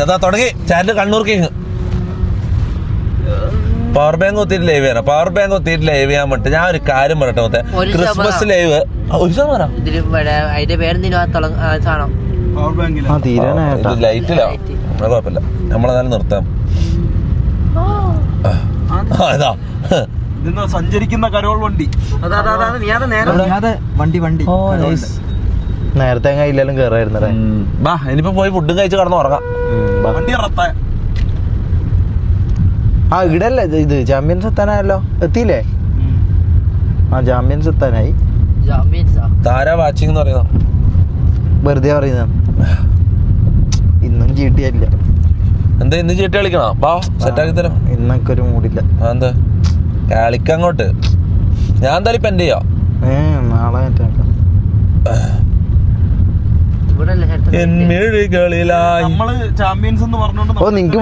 അതാ തുടങ്ങി chat Kannur king. Power bank ഒത്തിരി ലൈവ് ചെയ്യണം. പവർ ബാങ്ക് ഒത്തിരി ലൈവ് ചെയ്യാൻ പറ്റും. ഞാൻ ഒരു കാര്യം പറയട്ടെ മൊത്തം ക്രിസ്മസ് ലൈവ് ലൈറ്റിലാ കുഴപ്പമില്ല, നമ്മളെന്നാലും നിർത്താം. സഞ്ചരിക്കുന്ന കരോൾ വണ്ടി വണ്ടി നേരത്തെ ഇല്ലാലും കേറായിരുന്നേ. ബാ ഇനിയിപ്പോ പോയി ഫുഡും കഴിച്ച് കടന്ന് ഉറങ്ങാം. ആ ഇടല്ലേ ഇത് ചാമ്പ്യൻസ് എത്താനായല്ലോ. എത്തിയില്ലേ? ആ ചാമ്പ്യൻസ് എത്താനായി. താര വാച്ചിങ് എന്ന് പറയുന്ന വെറുതെ പറയുന്ന ഇന്നും ചീട്ടിയല്ല. എന്താ ഇന്ന് ചീട്ട് കളിക്കണോ? ബാ സെറ്റാക്കി തരാം. ഇന്നൊക്കെ ഒരു മൂടില്ല. എന്താ കളിക്കങ്ങോട്ട്. ഞാൻ എന്തായാലും ഇപ്പൊ എന്റെ ചെയ്യാം. നാളെ നമ്മള് ചാമ്പ്യൻസ് എന്ന് പറഞ്ഞോണ്ട് നിങ്ങക്ക്